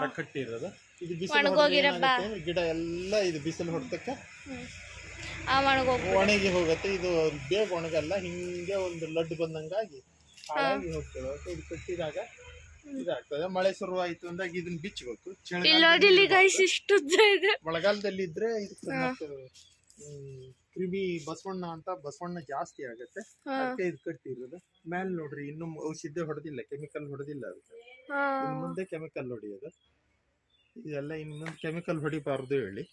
ದಾರ ಕಟ್ಟಿರೋದು. ಇದು ಬಿಸಿಲು ಗಿಡ ಎಲ್ಲ ಇದು ಬಿಸಿಲು ಹೊಡೆದಕ್ಕೆ ಒಣಗಿ ಹೋಗುತ್ತೆ. ಇದು ಬೇಗ ಒಣಗಲ್ಲ, ಹಿಂಗೆ ಒಂದು ಲಡ್ಡು ಬಂದಂಗಾಗಿ ಹಾಳಾಗಿ ಹೋಗ್ತದೆ. ಇದು ಕಟ್ಟಿದಾಗ ಇದಾಗ್ತದೆ. ಮಳೆ ಶುರುವಾಯಿತು ಅಂದಾಗ ಇದನ್ನ ಬಿಚ್ಚಬೇಕು. ಮಳೆಗಾಲದಲ್ಲಿ ಇದ್ರೆ ಕ್ರಿಮಿ ಬಸವಣ್ಣ ಜಾಸ್ತಿ ಆಗುತ್ತೆ. ಅದಕ್ಕೆ ಇದು ಕಟ್ಟಿರೋದು. ಮೇಲೆ ನೋಡ್ರಿ ಇನ್ನು ಔಷಧಿ ಹೊಡೆದಿಲ್ಲ, ಕೆಮಿಕಲ್ ಹೊಡೆದಿಲ್ಲ. ಅದಕ್ಕೆ ಇನ್ನು ಮುಂದೆ ಕೆಮಿಕಲ್ ಹೊಡೆಯೋದು. ಇದೆಲ್ಲ ಇನ್ನು ಮುಂದೆ ಕೆಮಿಕಲ್ ಹೊಡಿಬಾರ್ದು ಹೇಳಿ.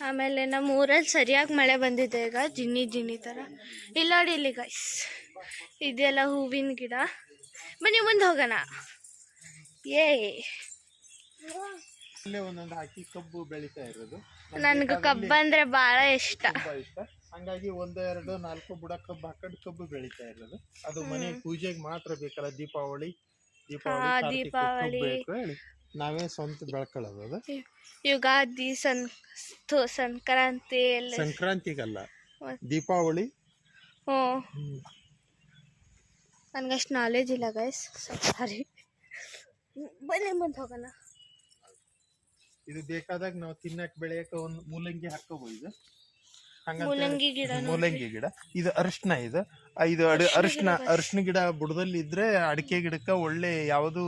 ಆಮೇಲೆ ನಮ್ಮ ಊರಲ್ಲಿ ಸರಿಯಾಗಿ ಮಳೆ ಬಂದಿದೆ ಈಗ, ಜಿನ್ನಿ ತರ. ಇಲ್ಲ ನೋಡಿ ಇಲ್ಲಿ ಗೈಸ್, ಇದೆಲ್ಲ ಹೂವಿನ ಗಿಡ. ಬನ್ನಿ ಮುಂದೆ ಹೋಗೋಣ. ಒಂದೊಂದು ಹಾಕಿ ಕಬ್ಬು ಬೆಳಿತಾ ಇರೋದು. ನನ್ಗೆ ಕಬ್ಬು ಅಂದ್ರೆ ಬಹಳ ಇಷ್ಟ. ಹಂಗಾಗಿ 1, 2, 4 ಬುಡ ಕಬ್ಬು ಹಾಕೊಂಡು ಕಬ್ಬು ಬೆಳಿತಾ ಇರೋದು. ಅದು ಮನೆ ಪೂಜೆಗೆ ಮಾತ್ರ ಬೇಕಲ್ಲ. ದೀಪಾವಳಿ ಹೇಳಿ ನಾವೇ ಸ್ವಂತ ಬೆಳ್ಕೊಳ್ಳೋದು. ಅದು ಯುಗಾದಿ, ಸಂಕ್ರಾಂತಿ ಎಲ್ಲ. ಸಂಕ್ರಾಂತಿಗಲ್ಲ, ದೀಪಾವಳಿ. ನನ್ಗಷ್ಟು ನಾಲೆಜ್ ಇಲ್ಲ ಗೈಸ್, ಸಾರಿ. ಬನ್ನಿ ಮುಂದೆ ಹೋಗೋಣ. ಇದು ಬೇಕಾದಾಗ ನಾವು ತಿನ್ನಕ್ ಬೆಳೆಯಕ ಒಂದು ಮೂಲಂಗಿ ಹಾಕೋಬಹುದು. ಮೂಲಂಗಿ ಗಿಡ ಇದು ಅರಿಶಿನ. ಇದು ಅರಿಶಿನ ಗಿಡ ಬುಡದಲ್ಲಿ ಇದ್ರೆ ಅಡಿಕೆ ಗಿಡಕ್ಕ ಒಳ್ಳೆ ಯಾವುದು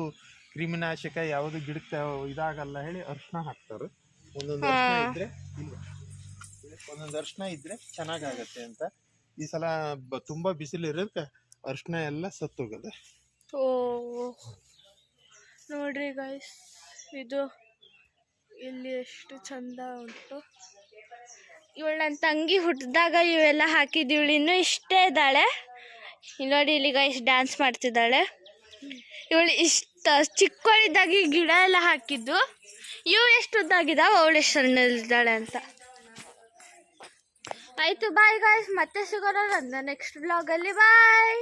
ಕ್ರಿಮಿನಾಶಕ ಯಾವುದು ಗಿಡಕ್ಕ ಇದಾಗಲ್ಲ ಹೇಳಿ ಅರಿಶಿನ ಹಾಕ್ತಾರೆ. ಒಂದೊಂದು ಅರಿಶಿನ ಇದ್ರೆ ಚೆನ್ನಾಗಾಗತ್ತೆ ಅಂತ. ಈ ಸಲ ತುಂಬಾ ಬಿಸಿಲು ಇರೋದಕ್ಕೆ ಅರಿಶಿನ ಎಲ್ಲ ಸತ್ತೋಗದ. ನೋಡ್ರಿ ಗೈಸ್, ಇದು ಇಲ್ಲಿ ಎಷ್ಟು ಚಂದ ಉಂಟು. ಇವಳು ನನ್ನ ತಂಗಿ ಹುಟ್ಟಿದಾಗ ಇವೆಲ್ಲ ಹಾಕಿದ್ದು. ಇವಳು ಇನ್ನೂ ಇಷ್ಟೇ ಇದ್ದಾಳೆ. ನೋಡಿ ಇಲ್ಲಿ ಗೈಸ್ ಡ್ಯಾನ್ಸ್ ಮಾಡ್ತಿದ್ದಾಳೆ. ಇವಳು ಇಷ್ಟ ಚಿಕ್ಕವಳಿದ್ದಾಗ ಈ ಗಿಡ ಎಲ್ಲ ಹಾಕಿದ್ದು. ಇವು ಎಷ್ಟು ಉದ್ದಾಗಿದ್ದಾವೆ, ಅವಳು ಎಷ್ಟು ಸಣ್ಣದಿದ್ದಾಳೆ ಅಂತ. ಆಯಿತು, ಬಾಯ್ ಗೈಸ್, ಮತ್ತೆ ಸಿಗೋಣ ನನ್ನ ನೆಕ್ಸ್ಟ್ ಬ್ಲಾಗಲ್ಲಿ. ಬಾಯ್.